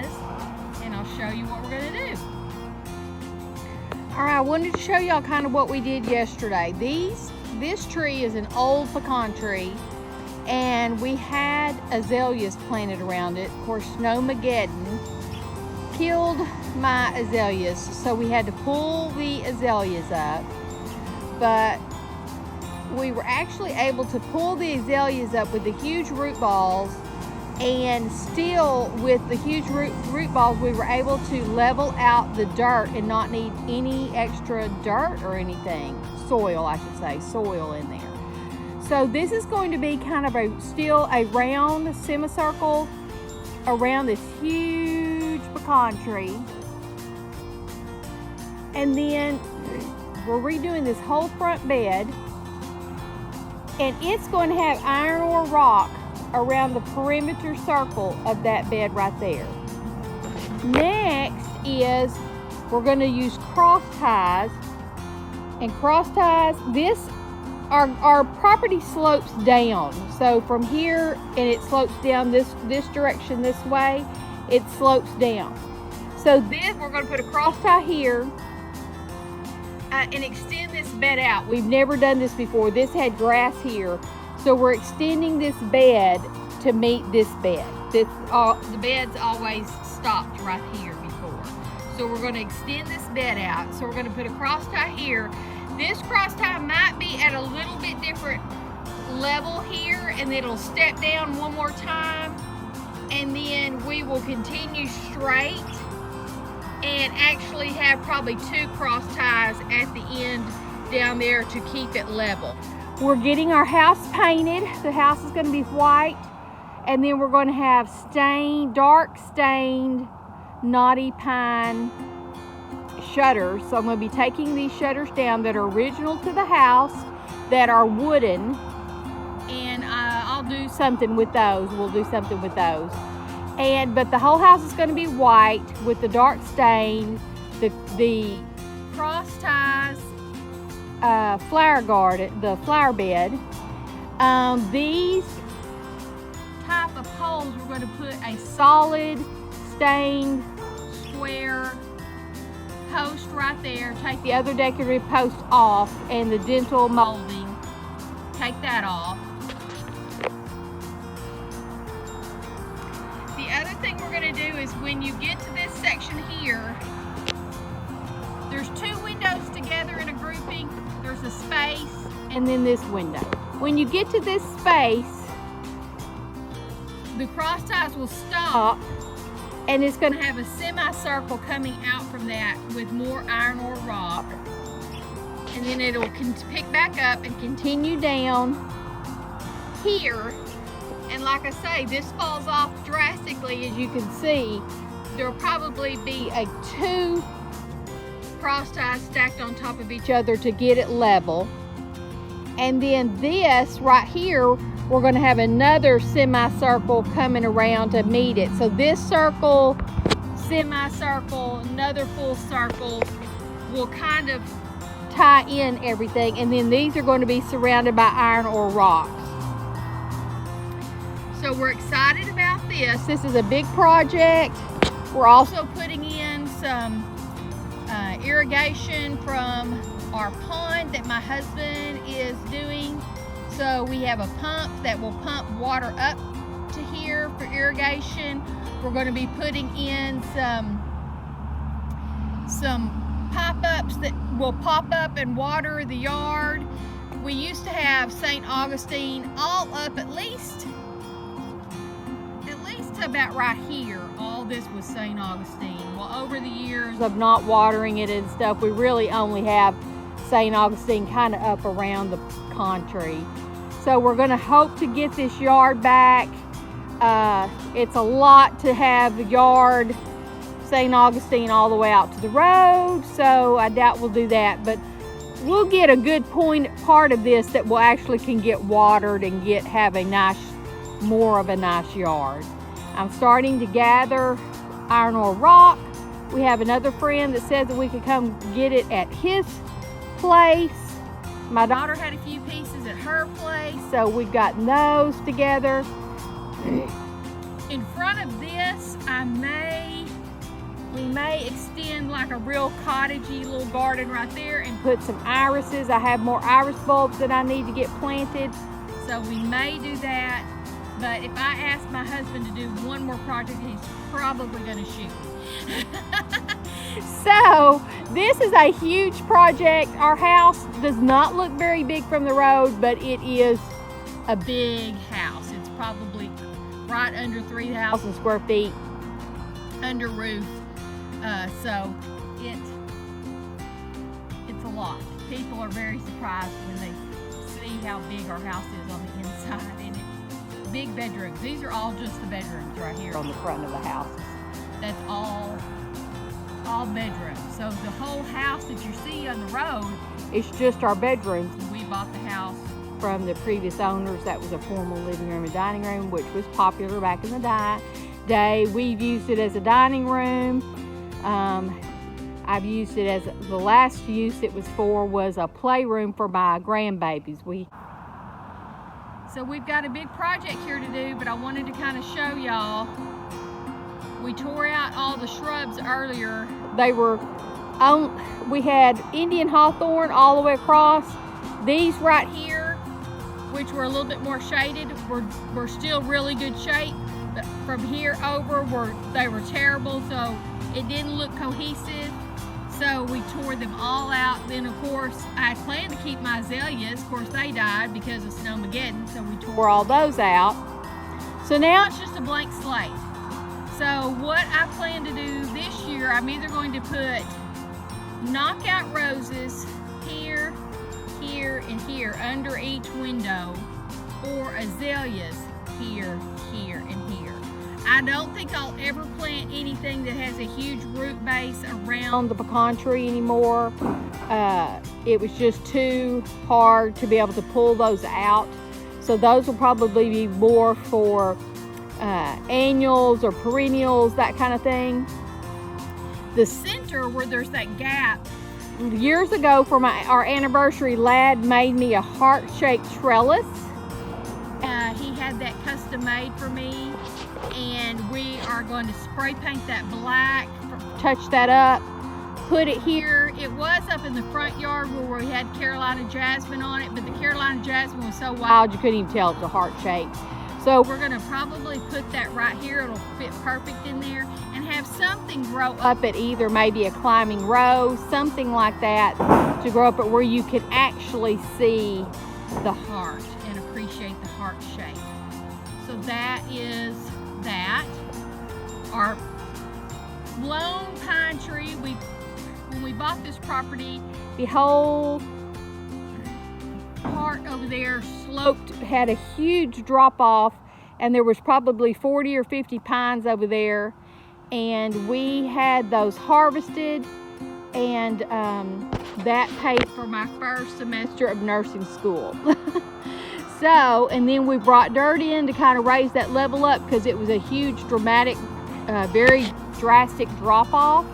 is, and I'll show you what we're gonna do. All right, I wanted to show y'all kind of what we did yesterday. This tree is an old pecan tree, and we had azaleas planted around it. Of course, Snowmageddon killed my azaleas, so we had to pull the azaleas up. But we were actually able to pull the azaleas up with the huge root balls, and still with the huge root balls we were able to level out the dirt and not need any extra dirt or anything, soil I should say, soil in there. So this is going to be kind of still a round semicircle around this huge pecan tree, and then we're redoing this whole front bed, and it's going to have iron ore rock around the perimeter circle of that bed right there. Next is we're going to use cross ties, and cross ties, our property slopes down, so from here, and it slopes down this direction this way, it slopes down. So then we're going to put a cross tie here and extend this bed out. We've never done this before. This had grass here, so we're extending this bed to meet this bed. The bed's always stopped right here before. So we're going to extend this bed out. So we're going to put a cross tie here. This cross tie might be at a little bit different level here, and it'll step down one more time, and then we will continue straight and actually have probably 2 cross ties at the end down there to keep it level. We're getting our house painted. The house is going to be white, and then we're going to have dark stained knotty pine shutters. So I'm going to be taking these shutters down that are original to the house, that are wooden, and I'll do something with those. We'll do something with those. But the whole house is going to be white with the dark stain, the cross ties, flower garden, the flower bed. These type of poles, we're going to put a solid stained square post right there. Take the other decorative post off, and the dental molding, take that off. The other thing we're going to do is, when you get to this section here, there's 2 windows together in a grouping. There's a space, and then this window. When you get to this space, the cross ties will stop, and it's going to have a semicircle coming out from that with more iron ore rock, and then it'll pick back up and continue down here. And like I say, this falls off drastically, as you can see. There'll probably be 2 cross ties stacked on top of each other to get it level. And then this right here, we're going to have another semicircle coming around to meet it. So this circle, semicircle, another full circle will kind of tie in everything. And then these are going to be surrounded by iron ore rocks. So we're excited about this. This is a big project. We're also putting in some irrigation from our pond that my husband is doing. So we have a pump that will pump water up to here for irrigation. We're going to be putting in some pop-ups that will pop up and water the yard. We used to have St. Augustine all up at least to about right here. All this was St. Augustine. Well, over the years of not watering it and stuff, we really only have St. Augustine kind of up around the pecan tree. So we're going to hope to get this yard back. It's a lot to have the yard, St. Augustine, all the way out to the road, so I doubt we'll do that, but we'll get a good part of this that will actually can get watered and have more of a nice yard. I'm starting to gather iron ore rock. We have another friend that says that we could come get it at his place. My daughter had a few pieces at her place, so we've gotten those together. In front of this, we may extend like a real cottagey little garden right there and put some irises. I have more iris bulbs that I need to get planted, so we may do that. But if I ask my husband to do one more project, he's probably gonna shoot me. So this is a huge project. Our house does not look very big from the road, but it is a big house. It's probably right under 3,000 square feet under roof. So it's a lot. People are very surprised when they see how big our house is on the inside, and it's big bedrooms. These are all just the bedrooms right here on the front of the house. That's all bedrooms. So the whole house that you see on the road is just our bedrooms. We bought the house from the previous owners. That was a formal living room and dining room, which was popular back in the day. We've used it as a dining room. I've used it as, the last use it was for was a playroom for my grandbabies. So we've got a big project here to do, but I wanted to kind of show y'all. We tore out all the shrubs earlier. We had Indian hawthorn all the way across. These right here, which were a little bit more shaded, were still really good shape. But from here over, they were terrible, so it didn't look cohesive. So we tore them all out. Then of course, I had planned to keep my azaleas. Of course, they died because of Snowmageddon, so we tore all those out. So now it's just a blank slate. So what I plan to do this year, I'm either going to put knockout roses here, here, and here under each window, or azaleas here, here, and here. I don't think I'll ever plant anything that has a huge root base around the pecan tree anymore. It was just too hard to be able to pull those out. So those will probably be more for annuals or perennials, that kind of thing. The center where there's that gap, years ago for our anniversary, Lad made me a heart-shaped trellis. He had that custom made for me, and we are going to spray paint that black, touch that up, put it here. It was up in the front yard where we had Carolina jasmine on it, but the Carolina jasmine was so wild you couldn't even tell it was a heart shape. So we're gonna probably put that right here. It'll fit perfect in there, and have something grow up at either maybe a climbing rose, something like that, to grow up at where you can actually see the heart and appreciate the heart shape. So that is that. Our lone pine tree, when we bought this property, the whole part over there sloped, had a huge drop off, and there was probably 40 or 50 pines over there, and we had those harvested, and that paid for my first semester of nursing school. So, and then we brought dirt in to kind of raise that level up because it was a huge, dramatic, very drastic drop off,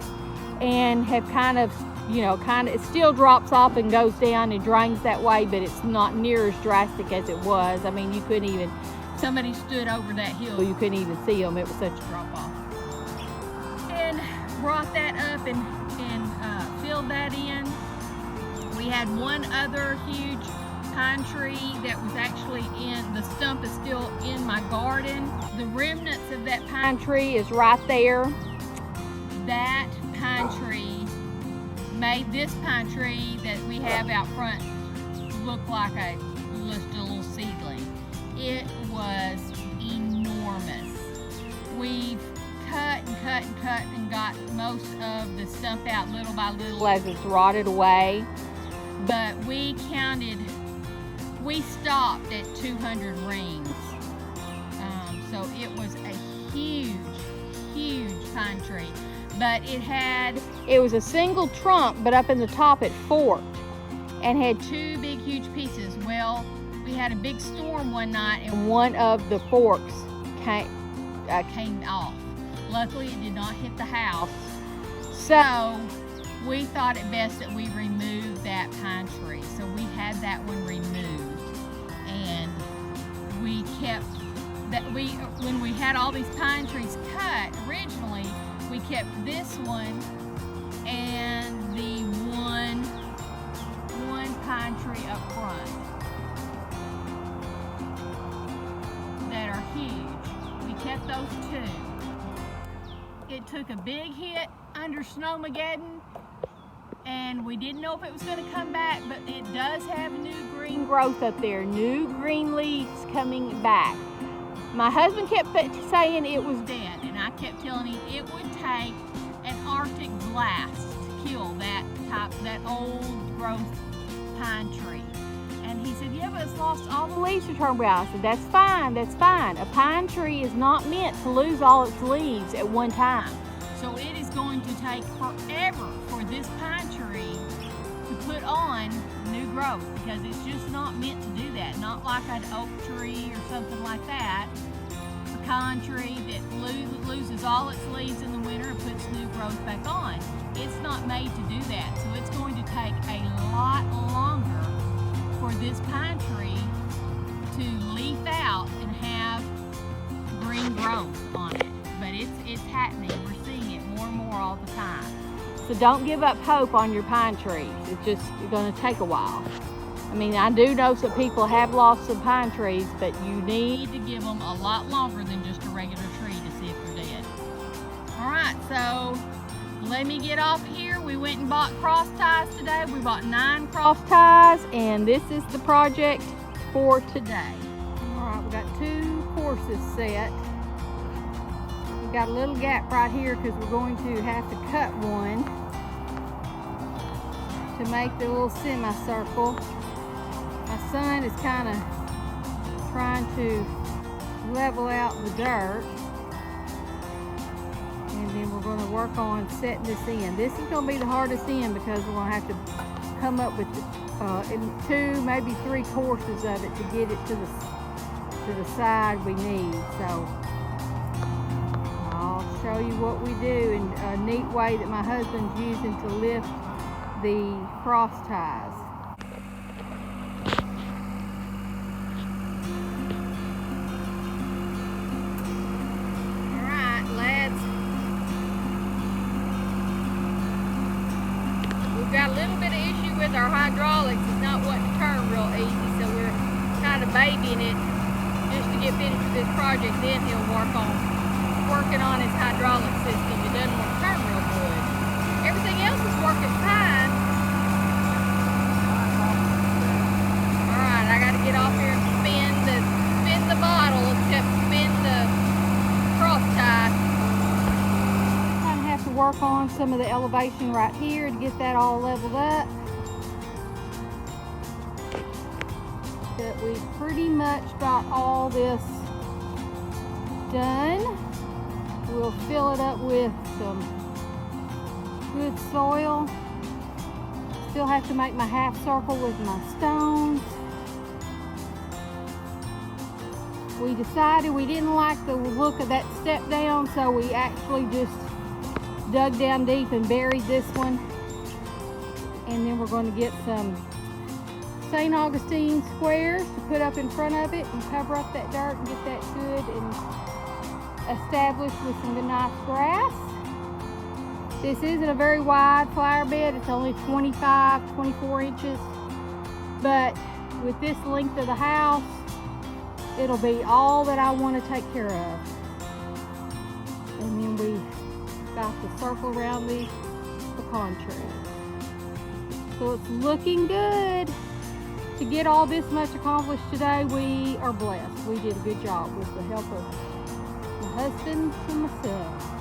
and have kind of, it still drops off and goes down and drains that way, but it's not near as drastic as it was. I mean, you couldn't even, somebody stood over that hill, you couldn't even see them. It was such a drop off. And brought that up and filled that in. We had one other huge pine tree that was actually the stump is still in my garden. The remnants of that pine tree is right there. That pine tree made this pine tree that we have out front look like just a little seedling. It was enormous. We've cut and cut and cut and got most of the stump out little by little as it's rotted away. But we stopped at 200 rings. So it was a huge, huge pine tree. But it was a single trunk, but up in the top it forked and had two big, huge pieces. Well, we had a big storm one night, and one of the forks came off. Luckily, it did not hit the house. So we thought it best that we remove that pine tree. So we had that one removed, and we kept that when we had all these pine trees cut originally, we kept this one and the one pine tree up front that are huge. We kept those two. It took a big hit under Snowmageddon, and we didn't know if it was going to come back, but it does have new green growth up there, new green leaves coming back. My husband kept saying it was dead, and I kept telling him it would take an Arctic blast to kill that old growth pine tree. And he said, yeah, but it's lost all the leaves to turn brown. I said, that's fine, that's fine. A pine tree is not meant to lose all its leaves at one time. So it is going to take forever for this pine tree to put on new growth, because it's just not meant to do that. Not like an oak tree or something like that. Pecan tree that loses all its leaves in the winter and puts new growth back on. It's not made to do that. So it's going to take a lot longer for this pine tree to leaf out and have green growth on it. But it's happening. We're seeing it more and more all the time. So don't give up hope on your pine trees. It's going to take a while. I mean, I do know some people have lost some pine trees, but you need to give them a lot longer than just a regular tree to see if they're dead. All right, so let me get off here. We went and bought cross ties today. We bought 9 cross ties, and this is the project for today. All right, we got 2 courses set. We got a little gap right here because we're going to have to cut one to make the little semicircle. My son is kind of trying to level out the dirt, and then we're going to work on setting this in. This is going to be the hardest end because we're going to have to come up with 2, maybe 3 courses of it to get it to the side we need. So I'll show you what we do in a neat way that my husband's using to lift the cross ties. Got a little bit of issue with our hydraulics. It's not wanting to turn real easy, so we're kind of babying it just to get finished with this project. Then he'll working on his hydraulic system. It doesn't want to turn real good. Everything else is working fine. All right, I got to get off here and spin the bottle, except spin the cross tie. Work on some of the elevation right here to get that all leveled up. But we pretty much got all this done. We'll fill it up with some good soil. Still have to make my half circle with my stones. We decided we didn't like the look of that step down, so we actually just dug down deep and buried this one. And then we're going to get some St. Augustine squares to put up in front of it and cover up that dirt and get that good and established with some good nice grass. This isn't a very wide flower bed. It's only 24 inches. But with this length of the house, it'll be all that I want to take care of. And then we got the circle around the pecan tree. So it's looking good. To get all this much accomplished today, we are blessed. We did a good job with the help of my husband and myself.